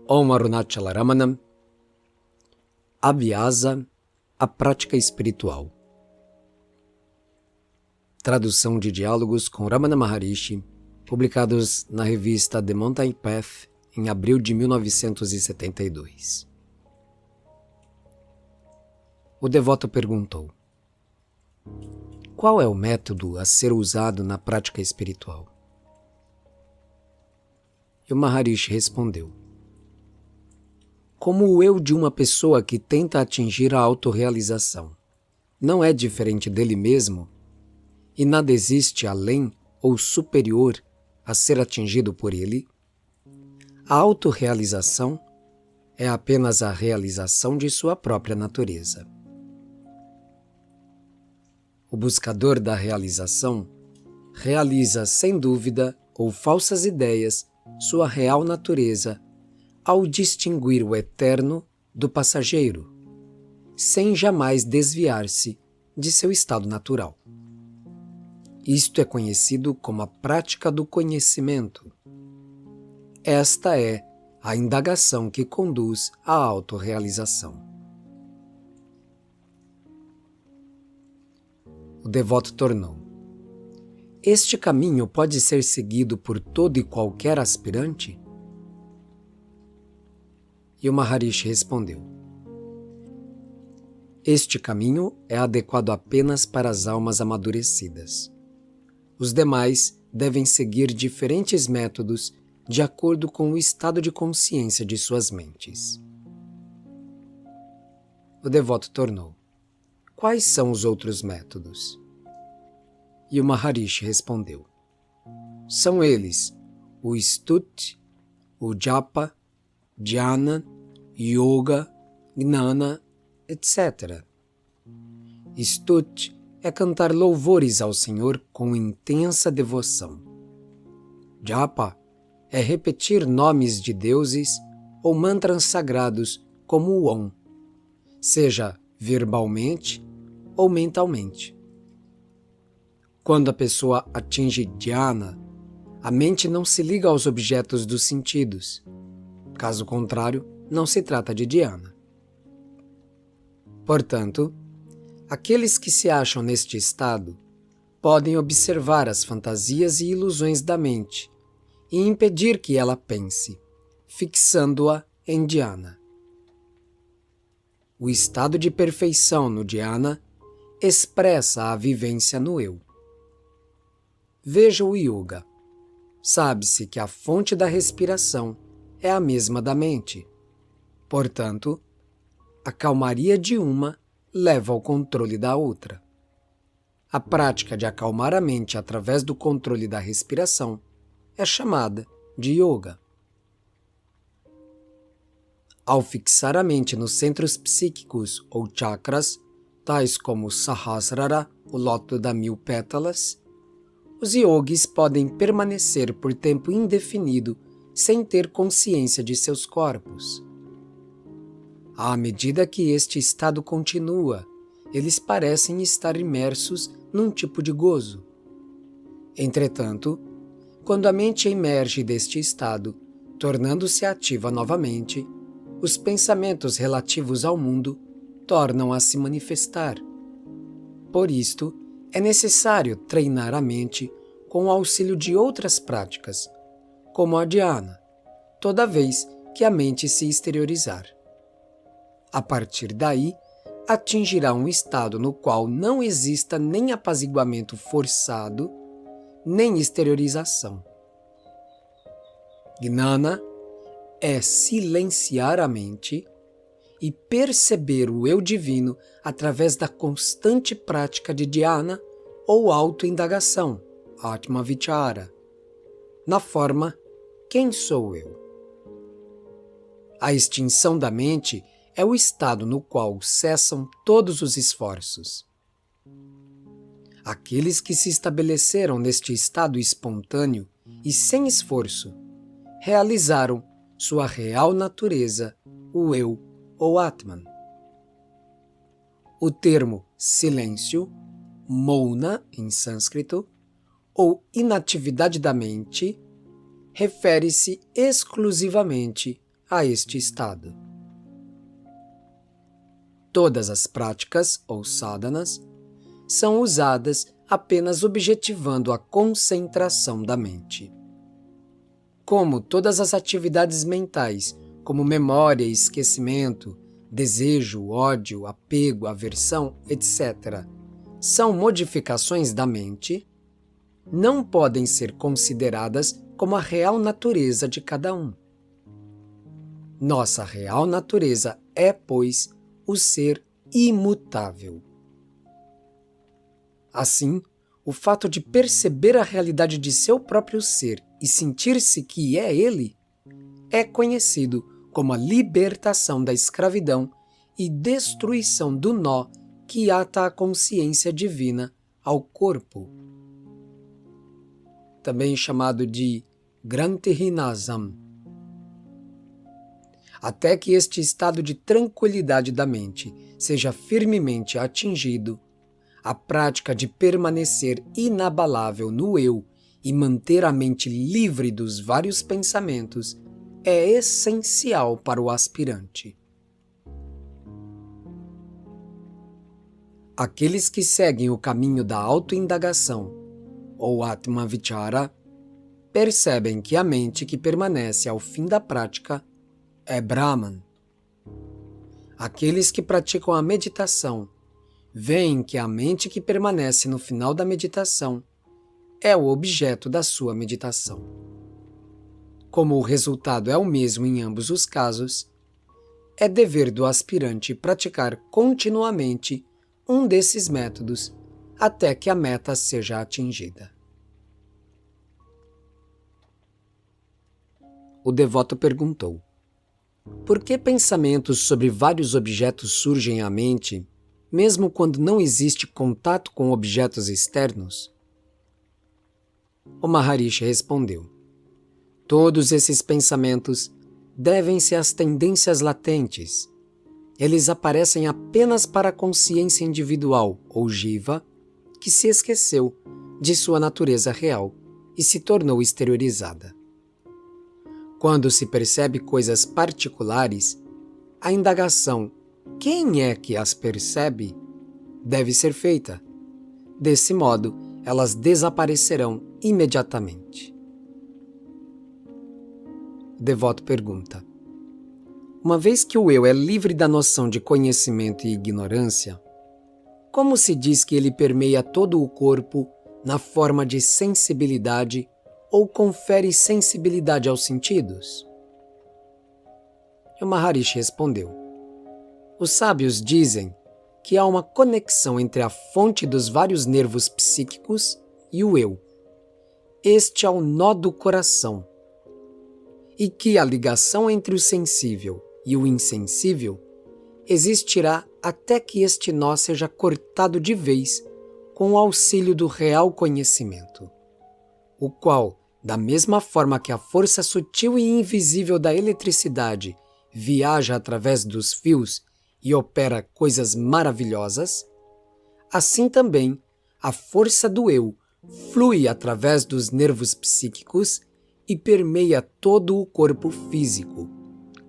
Om Arunachala Ramanam. Abhyasa, a prática espiritual. Tradução de diálogos com Ramana Maharishi, publicados na revista The Mountain Path em abril de 1972. O devoto perguntou: qual é o método a ser usado na prática espiritual? E o Maharishi respondeu: como o eu de uma pessoa que tenta atingir a autorrealização não é diferente dele mesmo, e nada existe além ou superior a ser atingido por ele, a autorrealização é apenas a realização de sua própria natureza. O buscador da realização realiza sem dúvida ou falsas ideias sua real natureza ao distinguir o eterno do passageiro, sem jamais desviar-se de seu estado natural. Isto é conhecido como a prática do conhecimento. Esta é a indagação que conduz à autorrealização. O devoto tornou: este caminho pode ser seguido por todo e qualquer aspirante? E o Maharishi respondeu: este caminho é adequado apenas para as almas amadurecidas. Os demais devem seguir diferentes métodos de acordo com o estado de consciência de suas mentes. O devoto tornou: quais são os outros métodos? E o Maharishi respondeu: são eles o Stuti, o Japa, Dhyana, Yoga, Gnana, etc. Stuti é cantar louvores ao Senhor com intensa devoção. Japa é repetir nomes de deuses ou mantras sagrados como o Om, seja verbalmente ou mentalmente. Quando a pessoa atinge Dhyana, a mente não se liga aos objetos dos sentidos. Caso contrário, não se trata de dhyana. Portanto, aqueles que se acham neste estado podem observar as fantasias e ilusões da mente e impedir que ela pense, fixando-a em dhyana. O estado de perfeição no dhyana expressa a vivência no eu. Veja o yoga. Sabe-se que a fonte da respiração é a mesma da mente. Portanto, a calmaria de uma leva ao controle da outra. A prática de acalmar a mente através do controle da respiração é chamada de yoga. Ao fixar a mente nos centros psíquicos ou chakras, tais como o Sahasrara, o lótus das 1000 pétalas, os yogis podem permanecer por tempo indefinido sem ter consciência de seus corpos. À medida que este estado continua, eles parecem estar imersos num tipo de gozo. Entretanto, quando a mente emerge deste estado, tornando-se ativa novamente, os pensamentos relativos ao mundo tornam a se manifestar. Por isto, é necessário treinar a mente com o auxílio de outras práticas, como a dhyana, toda vez que a mente se exteriorizar. A partir daí, atingirá um estado no qual não exista nem apaziguamento forçado, nem exteriorização. Gnana é silenciar a mente e perceber o eu divino através da constante prática de dhyana ou autoindagação, Atma Vichara, na forma quem sou eu? A extinção da mente é o estado no qual cessam todos os esforços. Aqueles que se estabeleceram neste estado espontâneo e sem esforço realizaram sua real natureza, o eu ou Atman. O termo silêncio, Mouna em sânscrito, ou inatividade da mente refere-se exclusivamente a este estado. Todas as práticas ou sadhanas são usadas apenas objetivando a concentração da mente. Como todas as atividades mentais, como memória e esquecimento, desejo, ódio, apego, aversão, etc., são modificações da mente, não podem ser consideradas como a real natureza de cada um. Nossa real natureza é, pois, o ser imutável. Assim, o fato de perceber a realidade de seu próprio ser e sentir-se que é ele é conhecido como a libertação da escravidão e destruição do nó que ata a consciência divina ao corpo. Também chamado de Grantihinasam. Até que este estado de tranquilidade da mente seja firmemente atingido, a prática de permanecer inabalável no eu e manter a mente livre dos vários pensamentos é essencial para o aspirante. Aqueles que seguem o caminho da autoindagação, ou Atma Vichara, percebem que a mente que permanece ao fim da prática é Brahman. Aqueles que praticam a meditação veem que a mente que permanece no final da meditação é o objeto da sua meditação. Como o resultado é o mesmo em ambos os casos, é dever do aspirante praticar continuamente um desses métodos até que a meta seja atingida. O devoto perguntou: por que pensamentos sobre vários objetos surgem à mente, mesmo quando não existe contato com objetos externos? O Maharishi respondeu: todos esses pensamentos devem-se às tendências latentes. Eles aparecem apenas para a consciência individual, ou jiva, que se esqueceu de sua natureza real e se tornou exteriorizada. Quando se percebe coisas particulares, a indagação "quem é que as percebe?" deve ser feita. Desse modo, elas desaparecerão imediatamente. O devoto pergunta: uma vez que o eu é livre da noção de conhecimento e ignorância, como se diz que ele permeia todo o corpo na forma de sensibilidade ou confere sensibilidade aos sentidos? E o Maharishi respondeu: os sábios dizem que há uma conexão entre a fonte dos vários nervos psíquicos e o eu. Este é o nó do coração. E que a ligação entre o sensível e o insensível existirá até que este nó seja cortado de vez com o auxílio do real conhecimento, o qual, da mesma forma que a força sutil e invisível da eletricidade viaja através dos fios e opera coisas maravilhosas, assim também a força do eu flui através dos nervos psíquicos e permeia todo o corpo físico,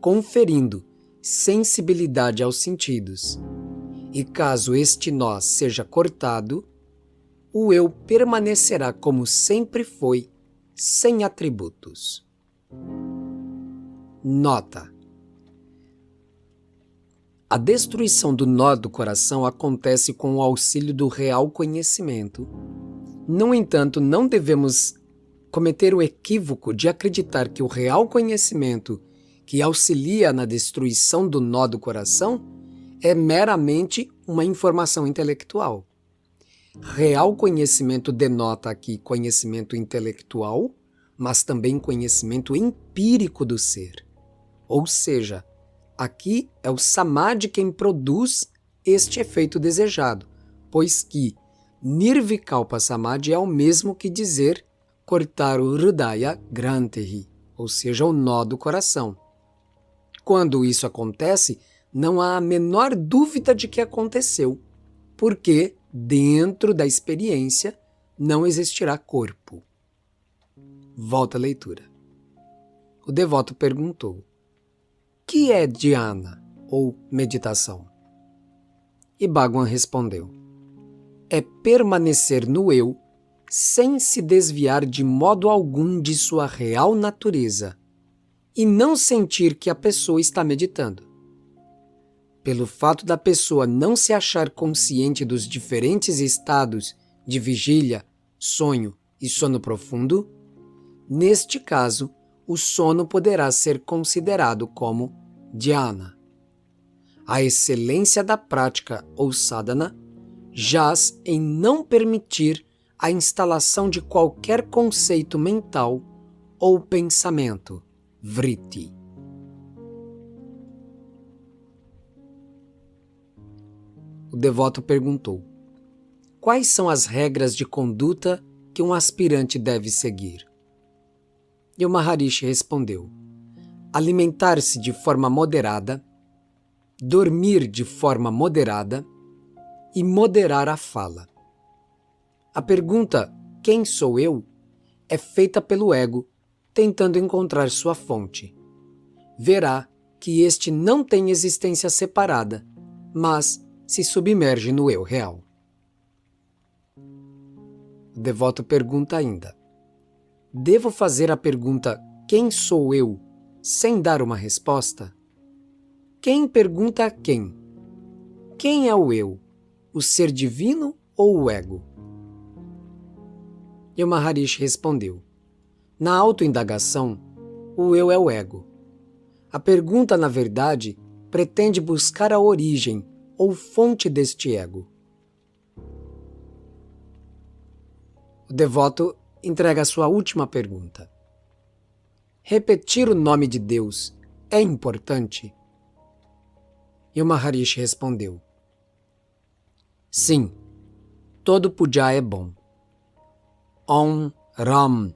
conferindo sensibilidade aos sentidos. E caso este nó seja cortado, o eu permanecerá como sempre foi, sem atributos. Nota: a destruição do nó do coração acontece com o auxílio do real conhecimento. No entanto, não devemos cometer o equívoco de acreditar que o real conhecimento que auxilia na destruição do nó do coração é meramente uma informação intelectual. Real conhecimento denota aqui conhecimento intelectual, mas também conhecimento empírico do ser. Ou seja, aqui é o samadhi quem produz este efeito desejado, pois que Nirvikalpa Samadhi é o mesmo que dizer cortar o Hridaya Grantihi, ou seja, o nó do coração. Quando isso acontece, não há a menor dúvida de que aconteceu, porque, dentro da experiência, não existirá corpo. Volta à leitura. O devoto perguntou: que é dhyana, ou meditação? E Bhagwan respondeu: é permanecer no eu sem se desviar de modo algum de sua real natureza e não sentir que a pessoa está meditando. Pelo fato da pessoa não se achar consciente dos diferentes estados de vigília, sonho e sono profundo, neste caso, o sono poderá ser considerado como dhyana. A excelência da prática ou sadhana jaz em não permitir a instalação de qualquer conceito mental ou pensamento, vritti. O devoto perguntou: quais são as regras de conduta que um aspirante deve seguir? E o Maharishi respondeu: alimentar-se de forma moderada, dormir de forma moderada e moderar a fala. A pergunta "quem sou eu?" é feita pelo ego, tentando encontrar sua fonte. Verá que este não tem existência separada, mas se submerge no eu real. O devoto pergunta ainda: devo fazer a pergunta "quem sou eu?" sem dar uma resposta? Quem pergunta a quem? Quem é o eu? O ser divino ou o ego? E o Maharishi respondeu: na autoindagação, o eu é o ego. A pergunta, na verdade, pretende buscar a origem ou fonte deste ego. O devoto entrega a sua última pergunta: repetir o nome de Deus é importante? E o Maharishi respondeu: sim, todo puja é bom. Om, Ram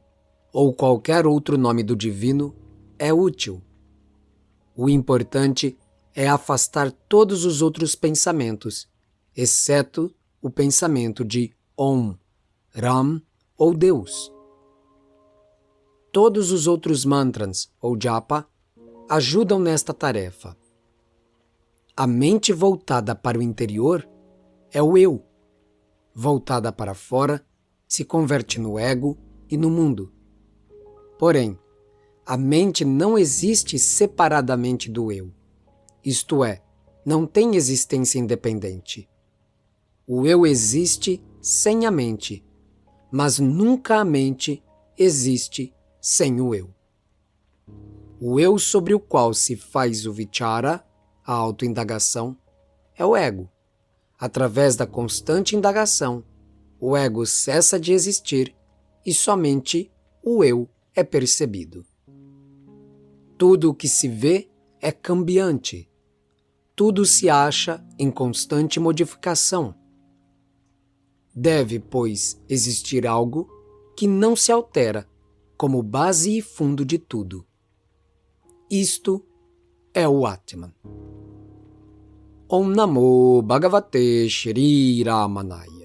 ou qualquer outro nome do divino é útil. O importante é afastar todos os outros pensamentos, exceto o pensamento de Om, Ram ou Deus. Todos os outros mantras ou japa ajudam nesta tarefa. A mente voltada para o interior é o eu. Voltada para fora, se converte no ego e no mundo. Porém, a mente não existe separadamente do eu. Isto é, não tem existência independente. O eu existe sem a mente, mas nunca a mente existe sem o eu. O eu sobre o qual se faz o vichara, a autoindagação, é o ego. Através da constante indagação, o ego cessa de existir e somente o eu é percebido. Tudo o que se vê é cambiante. Tudo se acha em constante modificação. Deve, pois, existir algo que não se altera como base e fundo de tudo. Isto é o Atman. Om Namo Bhagavate Shri Ramanaya.